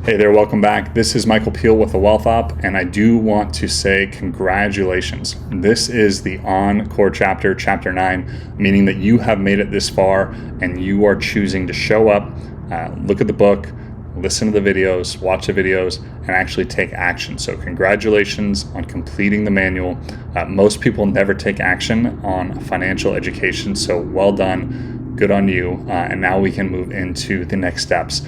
Hey there, welcome back. This is Michael Peel with the Wealth Op, and I do want to say congratulations. This is the Encore chapter, chapter 9, meaning that you have made it this far and you are choosing to show up, look at the book, listen to the videos, watch the videos, and actually take action. So congratulations on completing the manual. Most people never take action on financial education, so well done. Good on you. And now we can move into the next steps.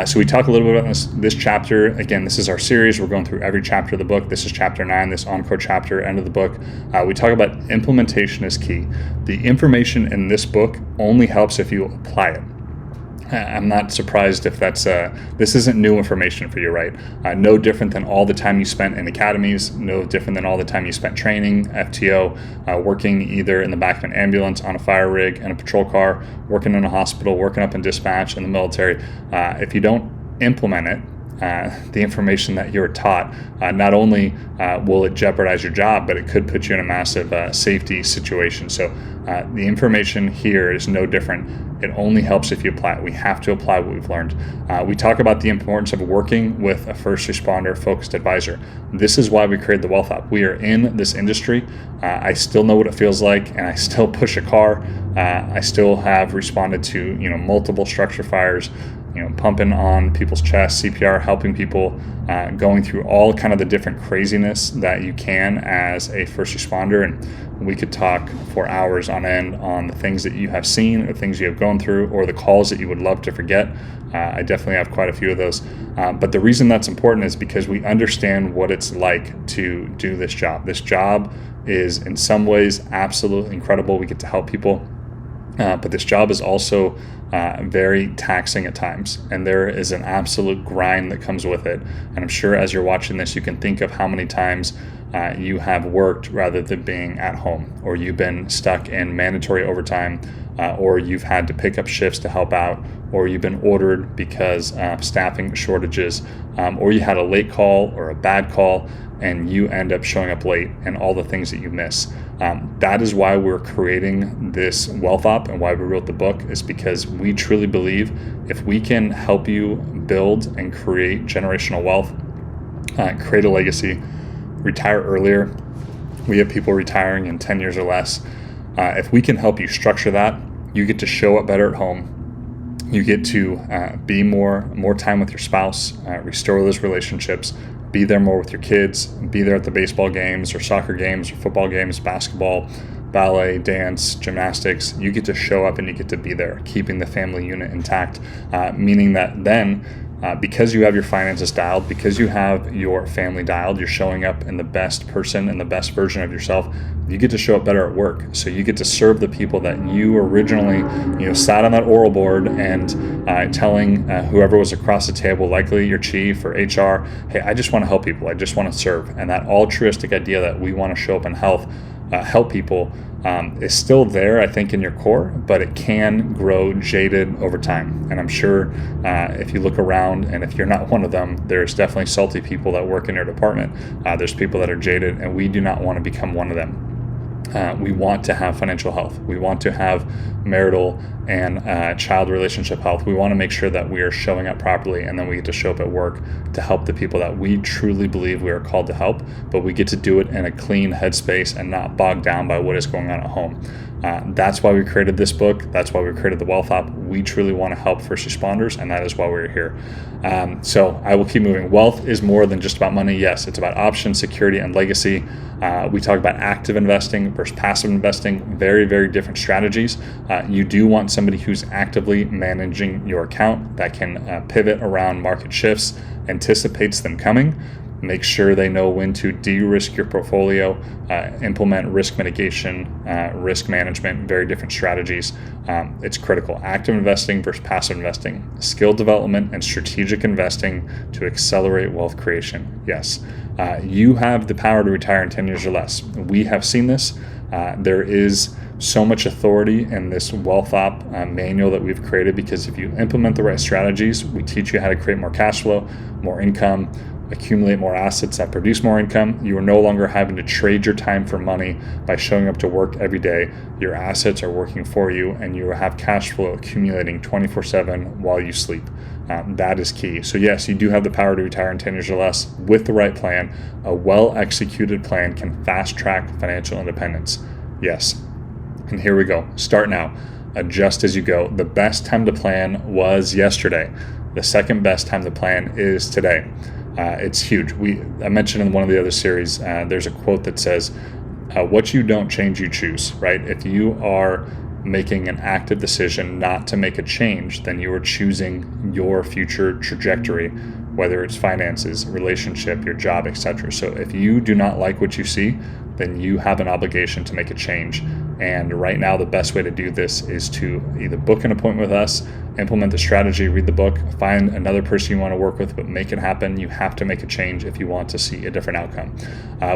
So we talk a little bit about this chapter. Again, this is our series. We're going through every chapter of the book. This is chapter 9, this Encore chapter, end of the book. We talk about implementation is key. The information in this book only helps if you apply it. I'm not surprised if this isn't new information for you, right? No different than all the time you spent in academies, no different than all the time you spent training, FTO, working either in the back of an ambulance, on a fire rig, in a patrol car, working in a hospital, working up in dispatch, in the military. If you don't implement it, the information that you're taught, not only will it jeopardize your job, but it could put you in a massive safety situation. So the information here is no different. It only helps if you apply it. We have to apply what we've learned. We talk about the importance of working with a first responder focused advisor. This is why we created the Wealth Op. We are in this industry. I still know what it feels like, and I still push a car. I still have responded to multiple structure fires, pumping on people's chests, CPR, helping people, going through all kind of the different craziness that you can as a first responder. And we could talk for hours on end on the things that you have seen or things you have gone through or the calls that you would love to forget. I definitely have quite a few of those. But the reason that's important is because we understand what it's like to do this job. This job is in some ways absolutely incredible. We get to help people. But this job is also very taxing at times, and there is an absolute grind that comes with it. And I'm sure as you're watching this, you can think of how many times you have worked rather than being at home, or you've been stuck in mandatory overtime, or you've had to pick up shifts to help out, or you've been ordered because of staffing shortages, or you had a late call or a bad call, and you end up showing up late, and all the things that you miss. That is why we're creating this Wealth Op and why we wrote the book, is because we truly believe if we can help you build and create generational wealth, create a legacy, retire earlier. We have people retiring in 10 years or less. If we can help you structure that, you get to show up better at home. You get to be more time with your spouse, restore those relationships, be there more with your kids, be there at the baseball games or soccer games or football games, basketball, ballet, dance, gymnastics. You get to show up and you get to be there, keeping the family unit intact, meaning that then because you have your finances dialed, because you have your family dialed, you're showing up in the best person and the best version of yourself. You get to show up better at work. So you get to serve the people that you originally, sat on that oral board and telling whoever was across the table, likely your chief or HR, hey, I just want to help people. I just want to serve. And that altruistic idea that we want to show up and help people is still there, I think, in your core, but it can grow jaded over time. And I'm sure if you look around, and if you're not one of them, there's definitely salty people that work in your department. There's people that are jaded, and we do not want to become one of them. We want to have financial health. We want to have marital and child relationship health. We want to make sure that we are showing up properly, and then we get to show up at work to help the people that we truly believe we are called to help, but we get to do it in a clean headspace and not bogged down by what is going on at home. That's why we created this book. That's why we created the Wealth Op. We truly want to help first responders, and that is why we're here. So I will keep moving. Wealth is more than just about money. Yes, it's about options, security, and legacy. We talk about active investing versus passive investing, very, very different strategies. You do want somebody who's actively managing your account that can pivot around market shifts, anticipates them coming, make sure they know when to de-risk your portfolio, implement risk mitigation, risk management, very different strategies. It's critical. Active investing versus passive investing, skill development and strategic investing to accelerate wealth creation. Yes, you have the power to retire in 10 years or less. We have seen this. There is so much authority in this Wealth Op manual that we've created, because if you implement the right strategies, we teach you how to create more cash flow, more income, accumulate more assets that produce more income. You are no longer having to trade your time for money by showing up to work every day. Your assets are working for you, and you have cash flow accumulating 24/7 while you sleep. That is key. So yes, you do have the power to retire in 10 years or less with the right plan. A well-executed plan can fast-track financial independence. Yes. And here we go. Start now. Adjust as you go. The best time to plan was yesterday. The second best time to plan is today. It's huge. I mentioned in one of the other series, there's a quote that says, what you don't change, you choose, right? If you are making an active decision not to make a change, then you are choosing your future trajectory, whether it's finances, relationship, your job, etc. So if you do not like what you see, then you have an obligation to make a change. And right now, the best way to do this is to either book an appointment with us, implement the strategy, read the book, find another person you want to work with, but make it happen. You have to make a change if you want to see a different outcome.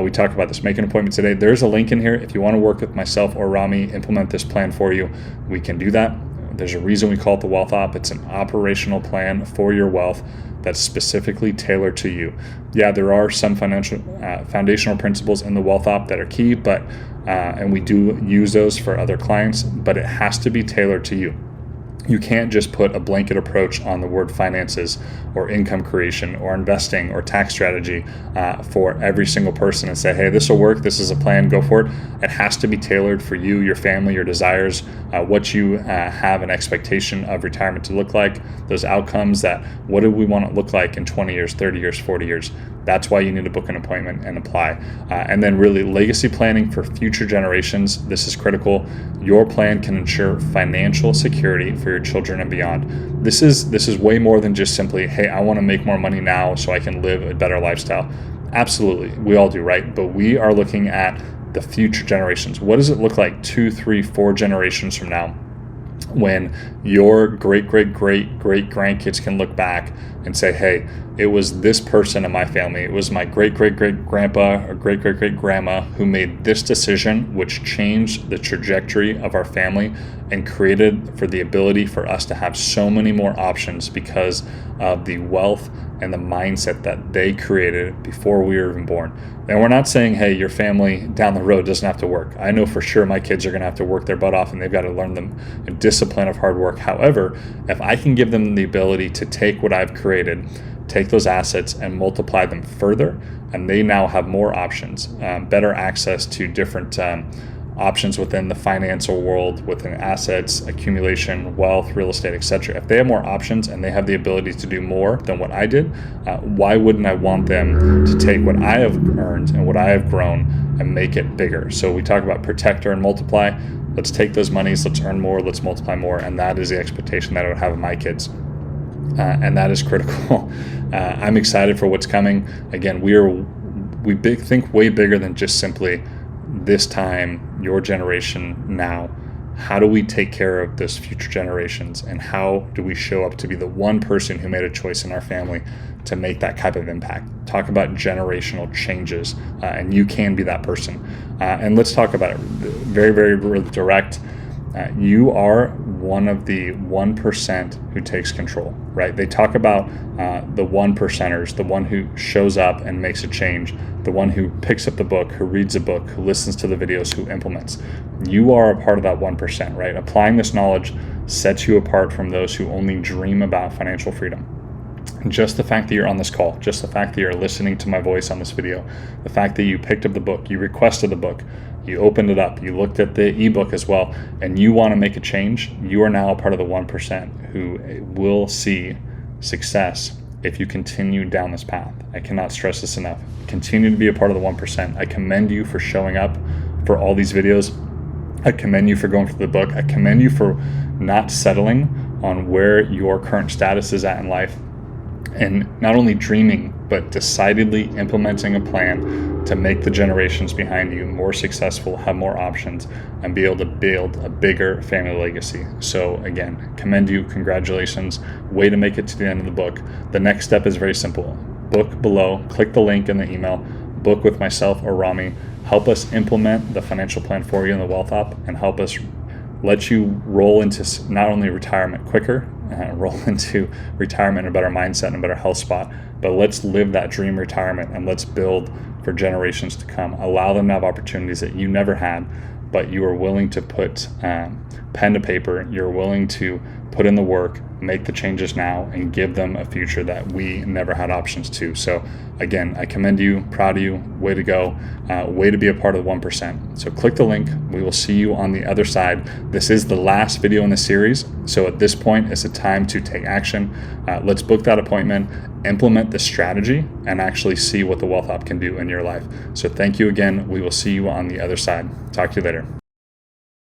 We talked about this. Make an appointment today. There's a link in here. If you want to work with myself or Rami, implement this plan for you, we can do that. There's a reason we call it the Wealth Op. It's an operational plan for your wealth that's specifically tailored to you. Yeah, there are some foundational principles in the Wealth Op that are key, but and we do use those for other clients, but it has to be tailored to you. You can't just put a blanket approach on the word finances or income creation or investing or tax strategy for every single person and say, hey, this will work. This is a plan. Go for it. It has to be tailored for you, your family, your desires, what you have an expectation of retirement to look like, those outcomes that what do we want it to look like in 20 years, 30 years, 40 years. That's why you need to book an appointment and apply. And then really legacy planning for future generations. This is critical. Your plan can ensure financial security for your children and beyond. This is way more than just simply, hey, I want to make more money now so I can live a better lifestyle. Absolutely, we all do, right? But we are looking at the future generations. What does it look like 2, 3, 4 generations from now, when your great grandkids can look back and say, hey, it was this person in my family, it was my great grandpa or great grandma who made this decision, which changed the trajectory of our family and created for the ability for us to have so many more options because of the wealth and the mindset that they created before we were even born. And we're not saying, hey, your family down the road doesn't have to work. I know for sure my kids are going to have to work their butt off and they've got to learn the discipline of hard work. However, if I can give them the ability to take what I've created, take those assets and multiply them further, and they now have more options, better access to different options within the financial world, within assets, accumulation, wealth, real estate, etc. If they have more options and they have the ability to do more than what I did, why wouldn't I want them to take what I have earned and what I have grown and make it bigger? So we talk about protect, earn, multiply. Let's take those monies, let's earn more, let's multiply more, and that is the expectation that I would have of my kids. And that is critical. I'm excited for what's coming. Again, we think way bigger than just simply this time, your generation now. How do we take care of those future generations, and how do we show up to be the one person who made a choice in our family to make that type of impact? Talk about generational changes, and you can be that person. And let's talk about it very direct. You are one of the 1% who takes control, right? They talk about the 1%ers, the one who shows up and makes a change, the one who picks up the book, who reads a book, who listens to the videos, who implements. You are a part of that 1%, right? Applying this knowledge sets you apart from those who only dream about financial freedom. Just the fact that you're on this call, just the fact that you're listening to my voice on this video, the fact that you picked up the book, you requested the book, you opened it up, you looked at the ebook as well, and you want to make a change, you are now a part of the 1% who will see success if you continue down this path. I cannot stress this enough. Continue to be a part of the 1%. I commend you for showing up for all these videos. I commend you for going through the book. I commend you for not settling on where your current status is at in life, and not only dreaming, but decidedly implementing a plan to make the generations behind you more successful, have more options, and be able to build a bigger family legacy. So again, commend you, congratulations, way to make it to the end of the book. The next step is very simple. Book below, click the link in the email, book with myself or Rami, help us implement the financial plan for you in the Wealth Op, and help us let you roll into not only retirement quicker, roll into retirement in a better mindset and a better health spot, but let's live that dream retirement and let's build for generations to come. Allow them to have opportunities that you never had, but you are willing to put pen to paper. You're willing to put in the work, make the changes now, and give them a future that we never had options to. So again, I commend you, proud of you, way to go, way to be a part of the 1%. So click the link. We will see you on the other side. This is the last video in the series. So at this point, it's a time to take action. Let's book that appointment, implement the strategy, and actually see what the Wealth App can do in your life. So thank you again. We will see you on the other side. Talk to you later.